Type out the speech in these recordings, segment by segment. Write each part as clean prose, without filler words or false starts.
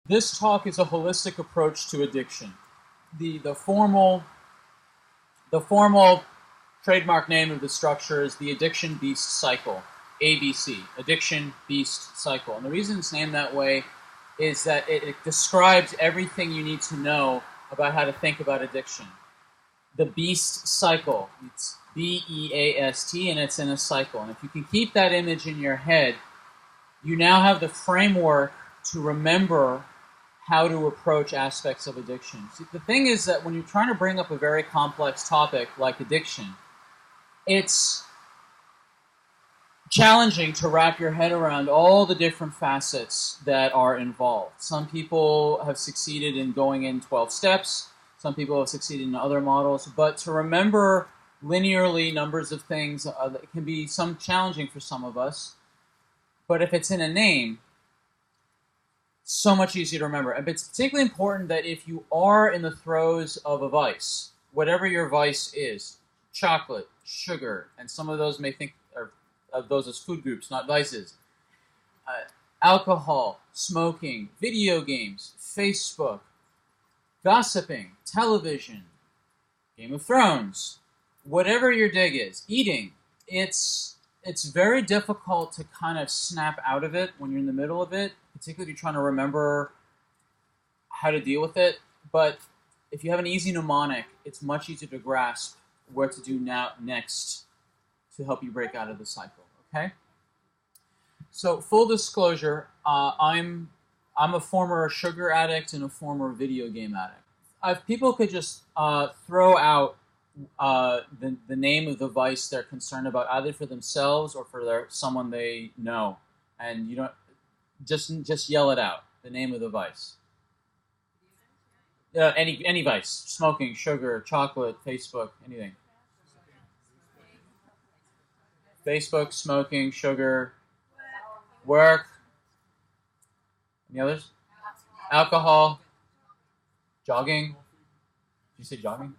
This talk is a holistic approach to addiction. The formal trademark name of the structure is the Addiction Beast Cycle, ABC, Addiction Beast Cycle. And the reason it's named that way is that it describes everything you need to know about how to think about addiction. The Beast Cycle, it's B-E-A-S-T, and it's in a cycle. And if you can keep that image in your head, you now have the framework to remember how to approach aspects of addiction. See, the thing is that when you're trying to bring up a very complex topic like addiction, it's challenging to wrap your head around all the different facets that are involved. Some people have succeeded in going in 12 steps. Some people have succeeded in other models. But to remember linearly numbers of things it can be some challenging for some of us. But if it's in a name, so much easier to remember. And it's particularly important that if you are in the throes of a vice, whatever your vice is, chocolate, sugar, and some of those may think of those as food groups, not vices, alcohol, smoking, video games, Facebook, gossiping, television, Game of Thrones, whatever your dig is, eating, it's very difficult to kind of snap out of it when you're in the middle of it, particularly if you're trying to remember how to deal with it. But if you have an easy mnemonic, it's much easier to grasp what to do next to help you break out of the cycle, okay? So full disclosure, I'm a former sugar addict and a former video game addict. If people could just throw out the name of the vice they're concerned about, either for themselves or for someone they know, and you don't just yell it out. The name of the vice. Any vice: smoking, sugar, chocolate, Facebook, anything. Facebook, smoking, sugar, work. Any others? Alcohol, jogging. Did you say jogging?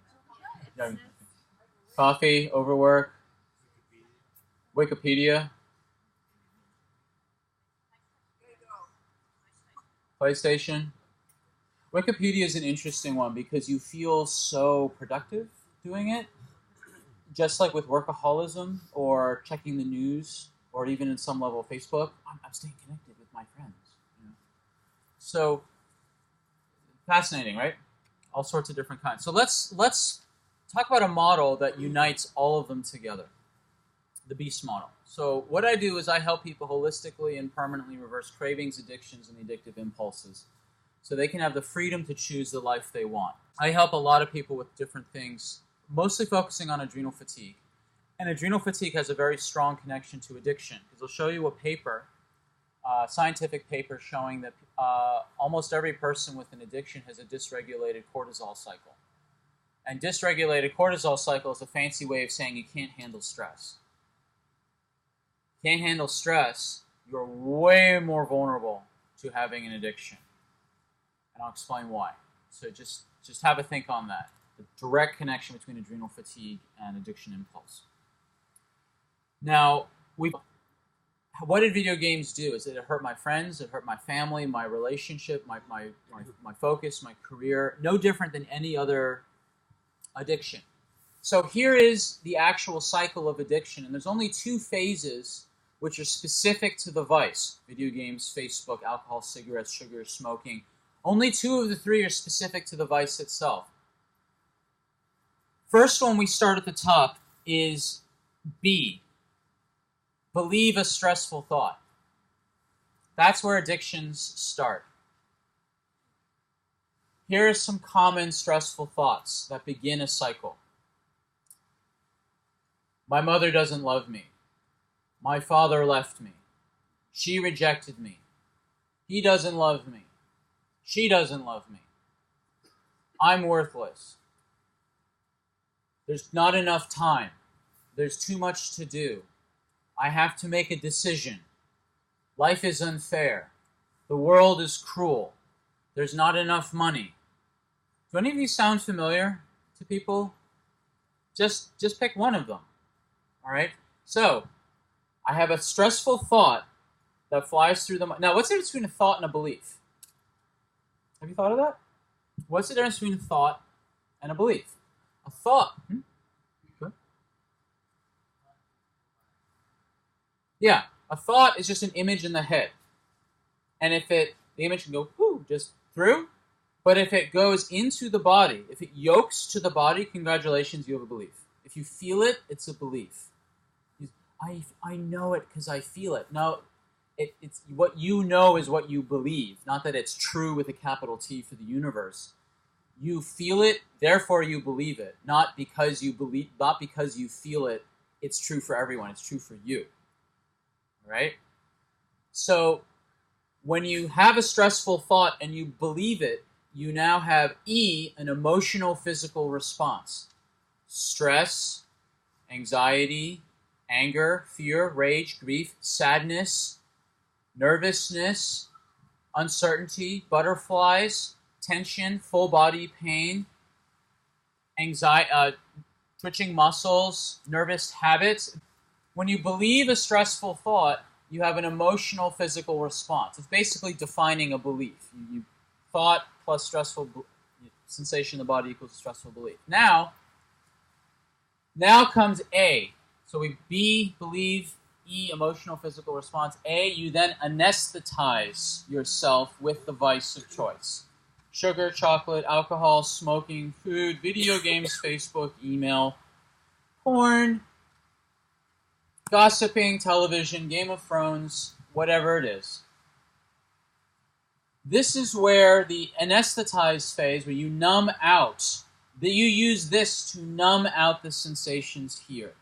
Jogging. Coffee, overwork, Wikipedia, PlayStation. Wikipedia is an interesting one because you feel so productive doing it, just like with workaholism or checking the news or even in some level Facebook. I'm staying connected with my friends. You know? So fascinating, right? All sorts of different kinds. So let's talk about a model that unites all of them together, the BEAST model. So what I do is I help people holistically and permanently reverse cravings, addictions, and addictive impulses so they can have the freedom to choose the life they want. I help a lot of people with different things, mostly focusing on adrenal fatigue. And adrenal fatigue has a very strong connection to addiction, because I'll show you a paper, scientific paper showing that almost every person with an addiction has a dysregulated cortisol cycle. And dysregulated cortisol cycle is a fancy way of saying you can't handle stress. Can't handle stress, you're way more vulnerable to having an addiction. And I'll explain why. So just have a think on that. The direct connection between adrenal fatigue and addiction impulse. Now, what did video games do? Is it hurt my friends, it hurt my family, my relationship, my focus, my career? No different than any other addiction. So here is the actual cycle of addiction, and there's only two phases which are specific to the vice: video games, Facebook, alcohol, cigarettes, sugar, smoking. Only two of the three are specific to the vice itself. First one we start at the top is B. Believe a stressful thought. That's where addictions start. Here are some common stressful thoughts that begin a cycle. My mother doesn't love me. My father left me. She rejected me. He doesn't love me. She doesn't love me. I'm worthless. There's not enough time. There's too much to do. I have to make a decision. Life is unfair. The world is cruel. There's not enough money. Do any of these sound familiar to people? Just pick one of them. All right? So, I have a stressful thought that flies through the mind. Now, what's the difference between a thought and a belief? Have you thought of that? What's the difference between a thought and a belief? A thought. Good. Yeah, a thought is just an image in the head. And if the image can go just through, but if it goes into the body, if it yokes to the body, congratulations, you have a belief. If you feel it, it's a belief. I know it because I feel it. No, it's what you know is what you believe. Not that it's true with a capital T for the universe. You feel it, therefore you believe it. Not because you feel it, it's true for everyone. It's true for you. All right? So when you have a stressful thought and you believe it, you now have E, an emotional physical response. Stress, anxiety, anger, fear, rage, grief, sadness, nervousness, uncertainty, butterflies, tension, full body pain, anxiety, twitching muscles, nervous habits. When you believe a stressful thought, you have an emotional physical response. It's basically defining a belief. You thought plus stressful sensation in the body equals a stressful belief. Now comes A. So we B, believe, E, emotional physical response. A, you then anesthetize yourself with the vice of choice. Sugar, chocolate, alcohol, smoking, food, video games, Facebook, email, porn, gossiping, television, Game of Thrones, whatever it is. This is where the anesthetized phase, where you numb out, that you use this to numb out the sensations here.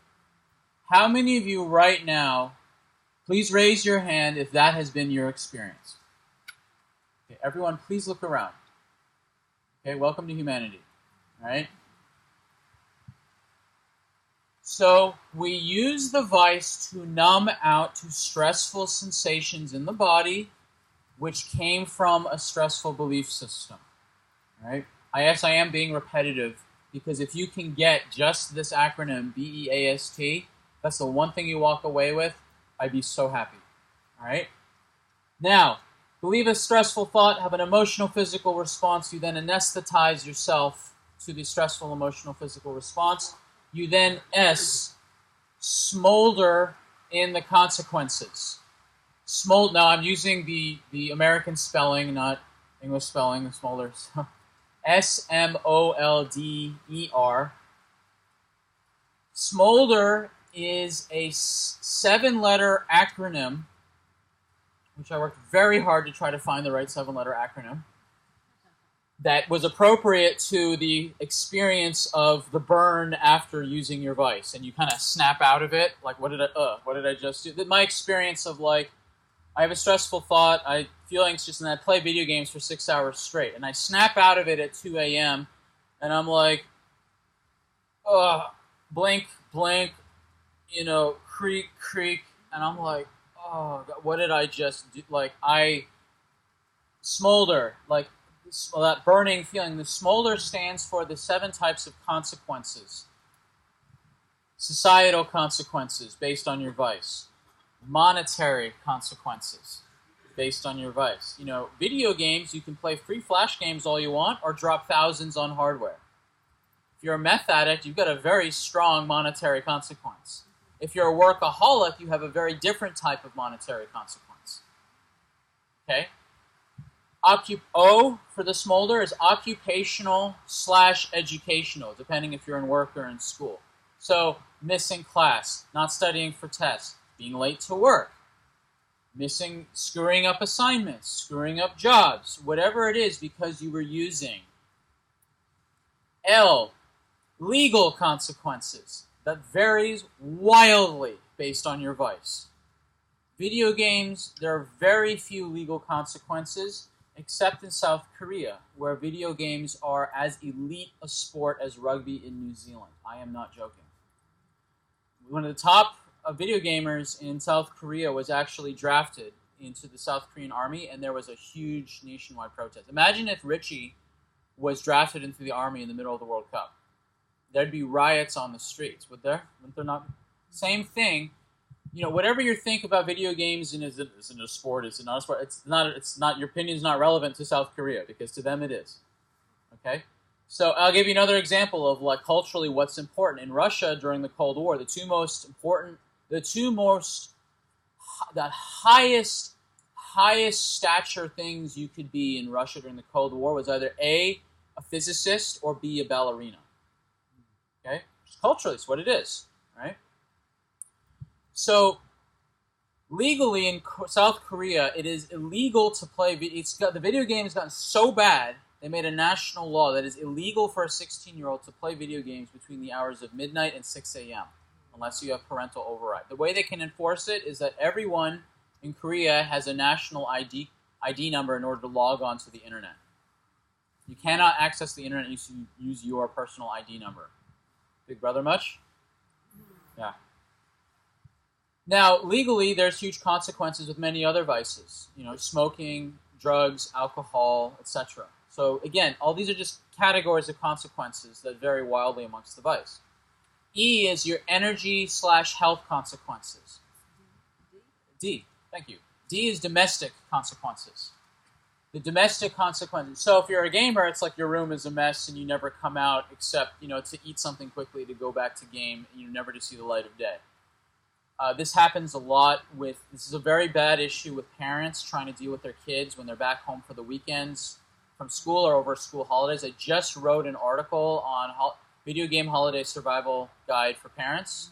How many of you right now, please raise your hand if that has been your experience. Okay, everyone, please look around. Okay, welcome to humanity. All right? So we use the vice to numb out to stressful sensations in the body, which came from a stressful belief system. All right? Yes, I am being repetitive, because if you can get just this acronym, BEAST, that's the one thing you walk away with, I'd be so happy. All right? Now, believe a stressful thought, have an emotional physical response. You then anesthetize yourself to the stressful emotional physical response. You then smolder in the consequences. Now, I'm using the American spelling, not English spelling, smolder. S-M-O-L-D-E-R. Smolder is a 7-letter acronym, which I worked very hard to try to find the right 7-letter acronym, that was appropriate to the experience of the burn after using your vice. And you kind of snap out of it, like, what did I just do? My experience of, like, I have a stressful thought, I feel anxious, and I play video games for 6 hours straight. And I snap out of it at 2 a.m., and I'm like, blink, creak, and I'm like, oh, God, what did I just do? Like, I smolder, like, that burning feeling. The smolder stands for the 7 types of consequences. Societal consequences based on your vice. Monetary consequences based on your vice. Video games, you can play free flash games all you want or drop thousands on hardware. If you're a meth addict, you've got a very strong monetary consequence. If you're a workaholic, you have a very different type of monetary consequence. Okay? O for the smolder is occupational/educational, depending if you're in work or in school. So, missing class, not studying for tests, being late to work, screwing up assignments, screwing up jobs, whatever it is because you were using. L, legal consequences. That varies wildly based on your vice. Video games, there are very few legal consequences, except in South Korea, where video games are as elite a sport as rugby in New Zealand. I am not joking. One of the top video gamers in South Korea was actually drafted into the South Korean army, and there was a huge nationwide protest. Imagine if Richie was drafted into the army in the middle of the World Cup. There'd be riots on the streets, would there? Wouldn't there not? Same thing. whatever you think about video games and is it a sport, is it not a sport, it's not, your opinion's not relevant to South Korea, because to them it is. Okay? So I'll give you another example of like culturally what's important. In Russia during the Cold War, the highest stature things you could be in Russia during the Cold War was either A, a physicist, or B, a ballerina. Okay? Culturally, it's what it is, right? So legally in South Korea, it is illegal to play. The video game has gotten so bad, they made a national law that is illegal for a 16-year-old to play video games between the hours of midnight and 6 a.m. unless you have parental override. The way they can enforce it is that everyone in Korea has a national ID number in order to log on to the internet. You cannot access the internet unless you use your personal ID number. Big brother much? Yeah. Now, legally, there's huge consequences with many other vices. Smoking, drugs, alcohol, etc. So again, all these are just categories of consequences that vary wildly amongst the vice. E is your energy/health consequences. D, thank you. D is domestic consequences. The domestic consequences. So if you're a gamer, it's like your room is a mess and you never come out except, to eat something quickly to go back to game, and never to see the light of day. This happens a lot this is a very bad issue with parents trying to deal with their kids when they're back home for the weekends from school or over school holidays. I just wrote an article on video game holiday survival guide for parents.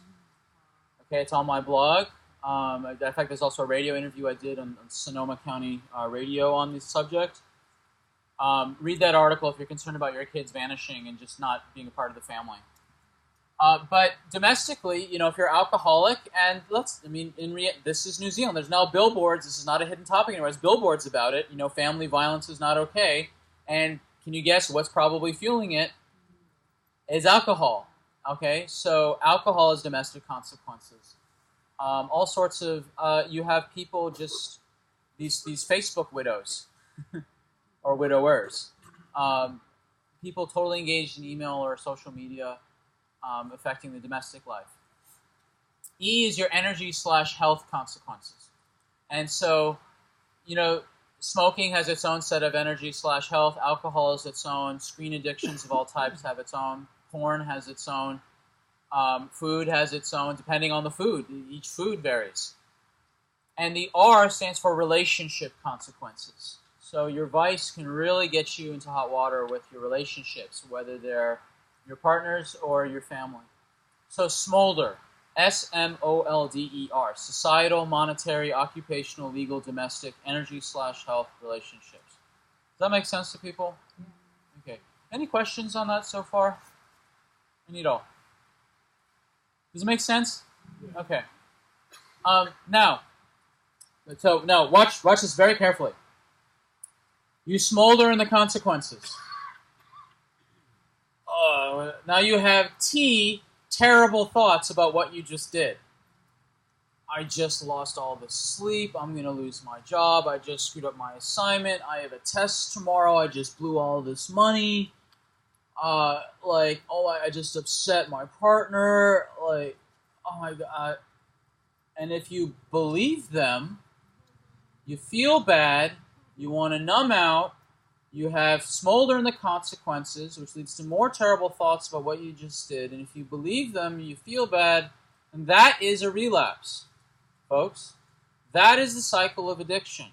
Okay, it's on my blog. In fact, there's also a radio interview I did on Sonoma County radio on this subject. Read that article if you're concerned about your kids vanishing and just not being a part of the family. But domestically, if you're alcoholic, and this is New Zealand. There's now billboards. This is not a hidden topic anymore. There's billboards about it. Family violence is not okay. And can you guess what's probably fueling it? Is alcohol. Okay, so alcohol has domestic consequences. All sorts of, you have people just, these Facebook widows, or widowers. People totally engaged in email or social media, affecting the domestic life. E is your energy/health consequences. And so, smoking has its own set of energy/health. Alcohol has its own. Screen addictions of all types have its own. Porn has its own. Food has its own, depending on the food. Each food varies. And the R stands for relationship consequences. So your vice can really get you into hot water with your relationships, whether they're your partners or your family. So smolder, SMOLDER, societal, monetary, occupational, legal, domestic, energy/health, relationships. Does that make sense to people? Okay. Any questions on that so far? I need all. Does it make sense? Okay. Now watch this very carefully. You smolder in the consequences. Now you have T, terrible thoughts about what you just did. I just lost all the sleep. I'm going to lose my job. I just screwed up my assignment. I have a test tomorrow. I just blew all this money. I just upset my partner. Oh my God. And if you believe them, you feel bad, you want to numb out, you have smolder in the consequences, which leads to more terrible thoughts about what you just did. And if you believe them, you feel bad, and that is a relapse, folks. That is the cycle of addiction.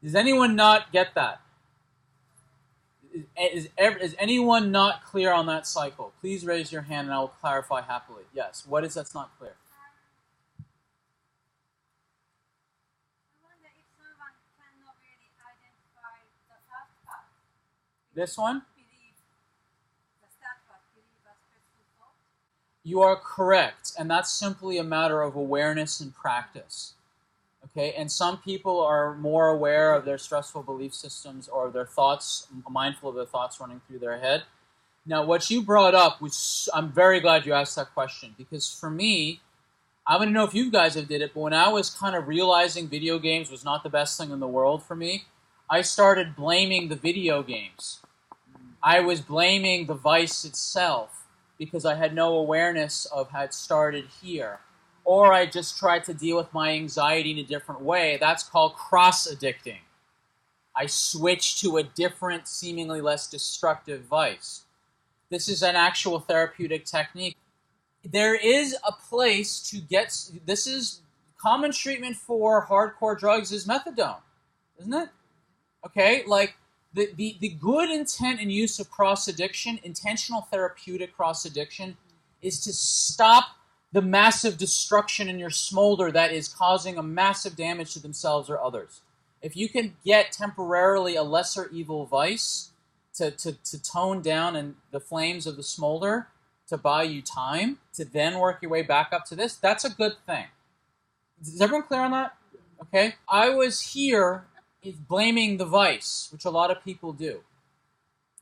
Does anyone not get that? Is anyone not clear on that cycle? Please raise your hand and I will clarify happily. Yes. What is that's not clear? I wonder if someone cannot really identify the first part. This one? Believe the start part, believe a stressful thought. You are correct. And that's simply a matter of awareness and practice. Okay, and some people are more aware of their stressful belief systems or their thoughts, mindful of their thoughts running through their head. Now, what you brought up, which I'm very glad you asked that question, because for me, I don't know if you guys have did it, but when I was kind of realizing video games was not the best thing in the world for me, I started blaming the video games. I was blaming the vice itself, because I had no awareness of how it started here. Or I just tried to deal with my anxiety in a different way. That's called cross-addicting. I switched to a different, seemingly less destructive vice. This is an actual therapeutic technique. There is a place to get, this is common treatment for hardcore drugs is methadone, isn't it? Okay, like the good intent and use of cross-addiction, intentional therapeutic cross-addiction, is to stop the massive destruction in your smolder that is causing a massive damage to themselves or others. If you can get temporarily a lesser evil vice to tone down in the flames of the smolder, to buy you time, to then work your way back up to this, that's a good thing. Is everyone clear on that? Okay. I was here blaming the vice, which a lot of people do.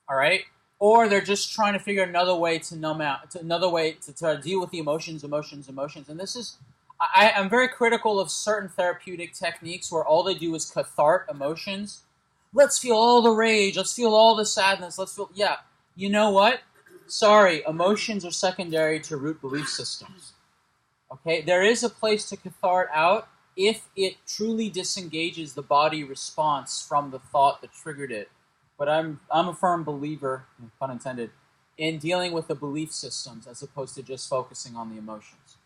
All right? Or they're just trying to figure another way to numb out, another way to try to deal with the emotions. And this is, I'm very critical of certain therapeutic techniques where all they do is cathartic emotions. Let's feel all the rage. Let's feel all the sadness. Let's feel, yeah. You know what? Sorry, emotions are secondary to root belief systems. Okay? There is a place to cathart out if it truly disengages the body response from the thought that triggered it. But I'm a firm believer, pun intended, in dealing with the belief systems as opposed to just focusing on the emotions.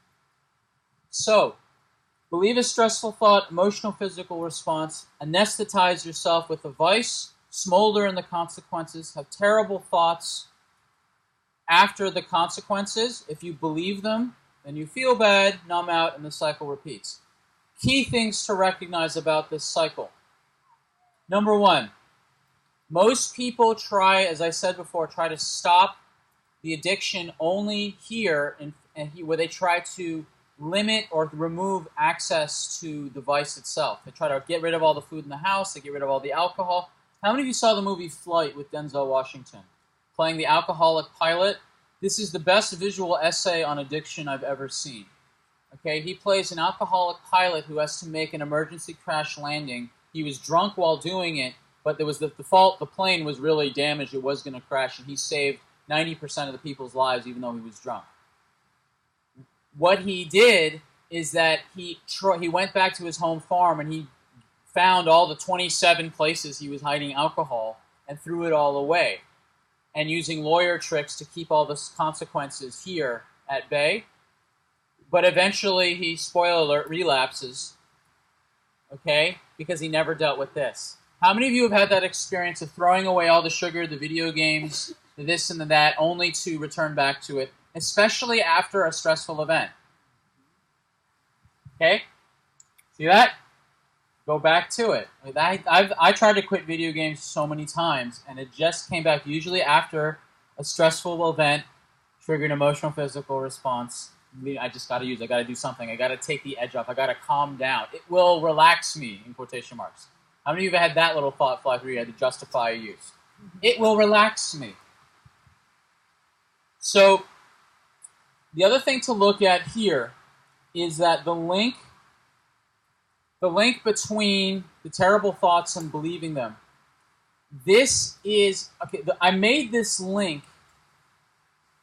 So, believe a stressful thought, emotional, physical response, anesthetize yourself with a vice, smolder in the consequences, have terrible thoughts after the consequences. If you believe them, then you feel bad, numb out, and the cycle repeats. Key things to recognize about this cycle. Number one, most people try, as I said before, try to stop the addiction only here, where they try to limit or remove access to the vice itself. They try to get rid of all the food in the house, they get rid of all the alcohol. How many of you saw the movie Flight with Denzel Washington? Playing the alcoholic pilot? This is the best visual essay on addiction I've ever seen. Okay, he plays an alcoholic pilot who has to make an emergency crash landing. He was drunk while doing it, but there was the fault, the plane was really damaged, it was going to crash, and he saved 90% of the people's lives even though he was drunk. What he did is that he went back to his home farm and he found all the 27 places he was hiding alcohol and threw it all away. And using lawyer tricks to keep all the consequences here at bay. But eventually he, spoiler alert, relapses. Okay? Because he never dealt with this. How many of you have had that experience of throwing away all the sugar, the video games, the this and the that, only to return back to it, especially after a stressful event? Okay? See that? Go back to it. I tried to quit video games so many times, and it just came back usually after a stressful event, triggered an emotional, physical response. I got to do something. I got to take the edge off. I got to calm down. It will relax me, in quotation marks. How many of you have had that little thought fly through you had to justify a use? It will relax me. So, the other thing to look at here is that the link between the terrible thoughts and believing them. This is, okay, I made this link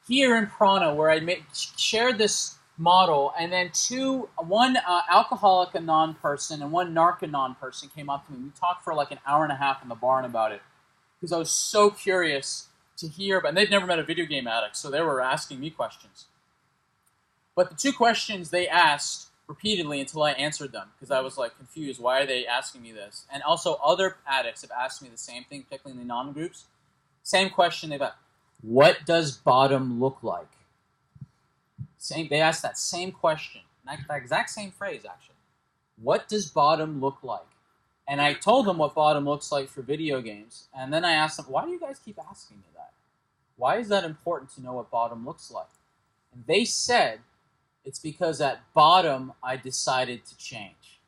here in Prana where I shared this model, and then one alcoholic anon person and one narc-anon person came up to me. We talked for like an hour and a half in the barn about it because I was so curious to hear about, and they'd never met a video game addict, so they were asking me questions. But the two questions they asked repeatedly until I answered them because I was like confused. Why are they asking me this? And also other addicts have asked me the same thing, particularly in the non-groups. Same question they've asked. What does bottom look like? They asked that same question. That exact same phrase, actually. What does bottom look like? And I told them what bottom looks like for video games. And then I asked them, why do you guys keep asking me that? Why is that important to know what bottom looks like? And they said, it's because at bottom, I decided to change.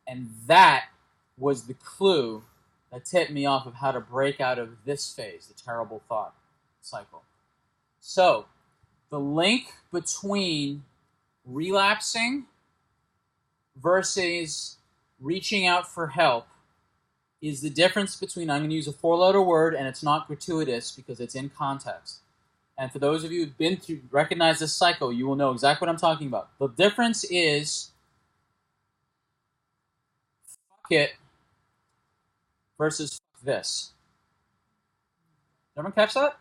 And that was the clue that tipped me off of how to break out of this phase, the terrible thought cycle. So, the link between relapsing versus reaching out for help is the difference between, I'm going to use a four-letter word, and it's not gratuitous because it's in context. And for those of you who've been through, recognize this cycle, you will know exactly what I'm talking about. The difference is fuck it versus fuck this. Everyone catch that?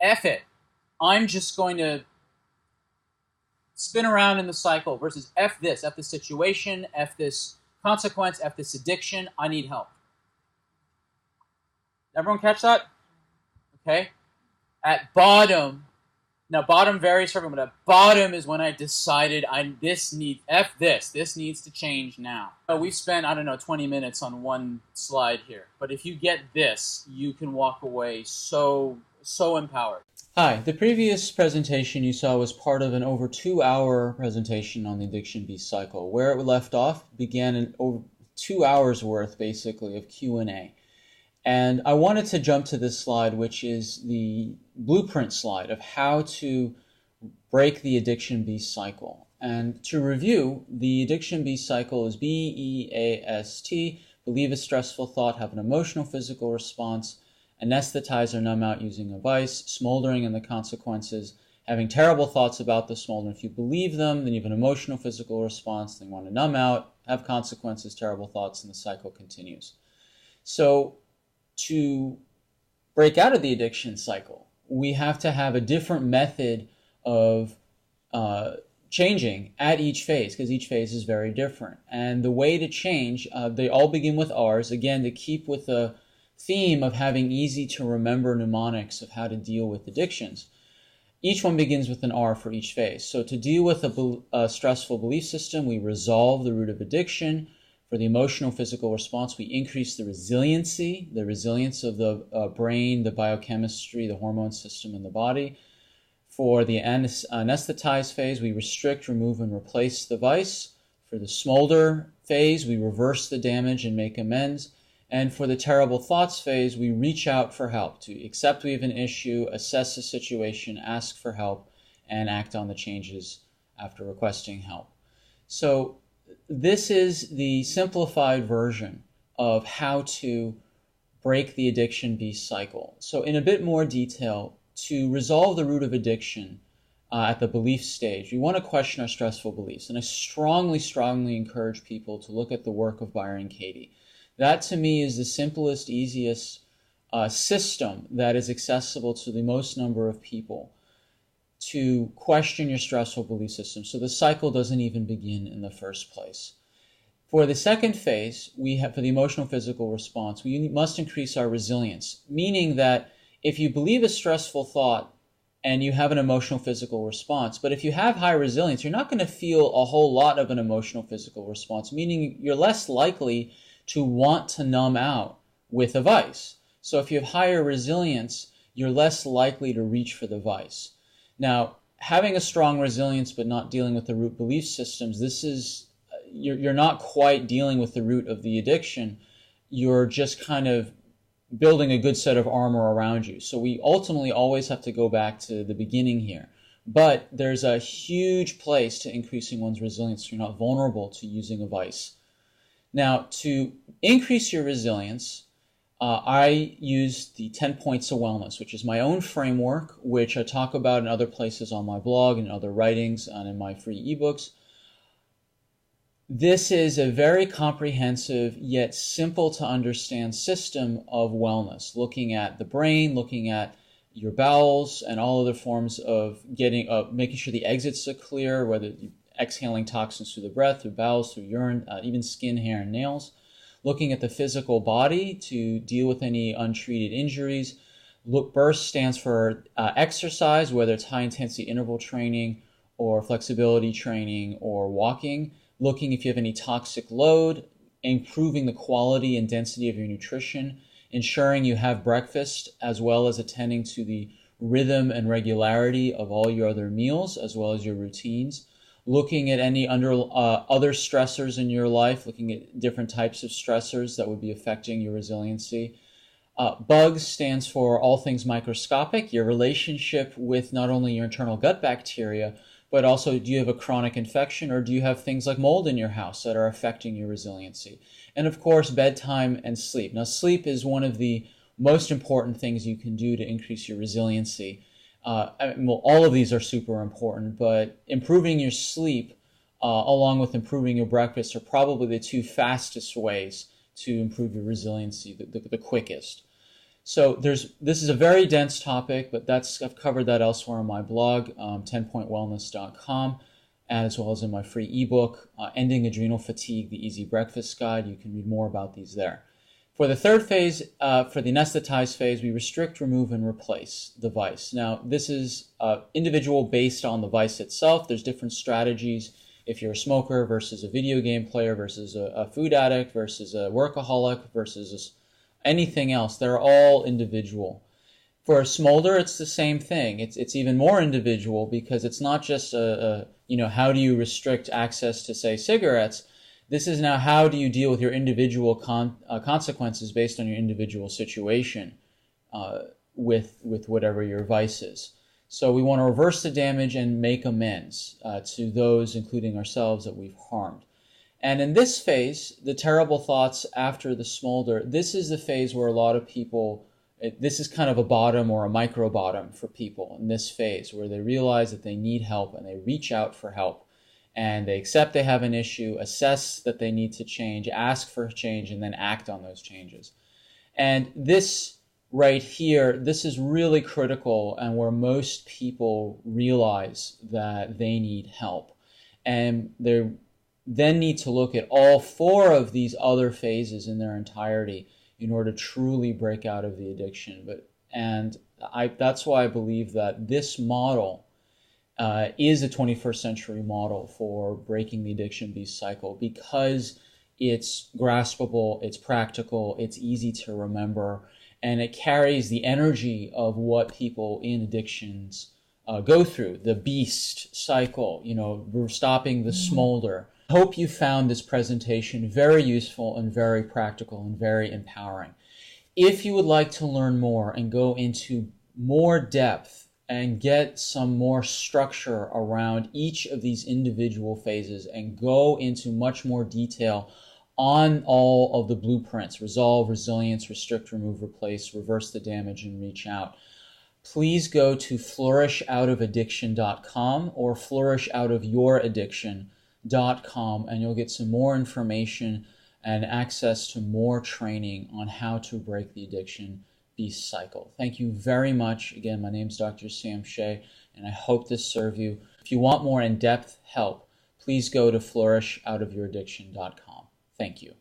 F it. I'm just going to spin around in the cycle versus F this situation, F this consequence, F this addiction. I need help. Everyone catch that? Okay. At bottom, now bottom varies for everyone, but at bottom is when I decided this needs to change now. So we've spent, 20 minutes on one slide here, but if you get this, you can walk away so empowered. Hi, the previous presentation you saw was part of an over 2-hour presentation on the addiction beast cycle. Where it left off began an over 2 hours worth, basically, of Q&A. And I wanted to jump to this slide, which is the blueprint slide of how to break the addiction beast cycle. And to review, the addiction beast cycle is BEAST, believe a stressful thought, have an emotional physical response, anesthetize or numb out using a vice, smoldering and the consequences, having terrible thoughts about the smolder. If you believe them, then you have an emotional physical response, then you want to numb out, have consequences, terrible thoughts, and the cycle continues. So to break out of the addiction cycle, we have to have a different method of changing at each phase, because each phase is very different. And the way to change, they all begin with R's, again, to keep with the theme of having easy to remember mnemonics of how to deal with addictions. Each one begins with an R for each phase. So to deal with a stressful belief system, we resolve the root of addiction. For the emotional physical response, we increase the resilience of the brain, the biochemistry, the hormone system in the body. For the anesthetize phase, we restrict, remove, and replace the vice. For the smolder phase, we reverse the damage and make amends. And for the terrible thoughts phase, we reach out for help, to accept we have an issue, assess the situation, ask for help, and act on the changes after requesting help. So this is the simplified version of how to break the addiction beast cycle. So in a bit more detail, to resolve the root of addiction at the belief stage, we want to question our stressful beliefs. And I strongly encourage people to look at the work of Byron Katie. That to me is the simplest, easiest system that is accessible to the most number of people to question your stressful belief system, so the cycle doesn't even begin in the first place. For the second phase, for the emotional physical response, we must increase our resilience, meaning that if you believe a stressful thought and you have an emotional physical response, but if you have high resilience, you're not going to feel a whole lot of an emotional physical response, meaning you're less likely to want to numb out with a vice. So if you have higher resilience, you're less likely to reach for the vice. Now, having a strong resilience but not dealing with the root belief systems, you're not quite dealing with the root of the addiction. You're just kind of building a good set of armor around you. So we ultimately always have to go back to the beginning here. But there's a huge place to increasing one's resilience so you're not vulnerable to using a vice. Now, to increase your resilience, I use the 10 Points of Wellness, which is my own framework, which I talk about in other places on my blog and other writings and in my free ebooks. This is a very comprehensive yet simple to understand system of wellness, looking at the brain, looking at your bowels and all other forms of making sure the exits are clear, whether you're exhaling toxins through the breath, through bowels, through urine, even skin, hair, and nails. Looking at the physical body to deal with any untreated injuries. Burst stands for exercise, whether it's high-intensity interval training or flexibility training or walking. Looking if you have any toxic load, improving the quality and density of your nutrition, ensuring you have breakfast, as well as attending to the rhythm and regularity of all your other meals, as well as your routines. Looking at any other stressors in your life, looking at different types of stressors that would be affecting your resiliency. Bugs stands for all things microscopic, your relationship with not only your internal gut bacteria, but also do you have a chronic infection or do you have things like mold in your house that are affecting your resiliency? And of course, bedtime and sleep. Now, sleep is one of the most important things you can do to increase your resiliency. Well, all of these are super important, but improving your sleep along with improving your breakfast are probably the two fastest ways to improve your resiliency, the quickest. So this is a very dense topic, but I've covered that elsewhere on my blog, 10pointwellness.com, as well as in my free ebook, Ending Adrenal Fatigue, the Easy Breakfast Guide. You can read more about these there. For the third phase, for the anesthetized phase, we restrict, remove, and replace the vice. Now, this is individual based on the vice itself. There's different strategies. If you're a smoker versus a video game player versus a food addict versus a workaholic versus anything else, they're all individual. For a smolder, it's the same thing. It's even more individual because it's not just how do you restrict access to, say, cigarettes. This is now how do you deal with your individual consequences based on your individual situation with whatever your vice is. So we want to reverse the damage and make amends to those, including ourselves, that we've harmed. And in this phase, the terrible thoughts after the smolder, this is the phase where a lot of people, this is kind of a bottom or a micro bottom for people in this phase, where they realize that they need help and they reach out for help. And they accept they have an issue, assess that they need to change, ask for change, and then act on those changes. And this right here, this is really critical and where most people realize that they need help. And they then need to look at all four of these other phases in their entirety in order to truly break out of the addiction. That's why I believe that this model is a 21st century model for breaking the addiction beast cycle, because it's graspable, it's practical, it's easy to remember, and it carries the energy of what people in addictions go through, the beast cycle. We're stopping the smolder. I hope you found this presentation very useful and very practical and very empowering. If you would like to learn more and go into more depth and get some more structure around each of these individual phases and go into much more detail on all of the blueprints, resolve, resilience, restrict, remove, replace, reverse the damage, and reach out, please go to flourishoutofaddiction.com or flourishoutofyouraddiction.com, and you'll get some more information and access to more training on how to break the addiction beast cycle. Thank you very much. Again, my name is Dr. Sam Shay, and I hope this served you. If you want more in-depth help, please go to flourishoutofyouraddiction.com. Thank you.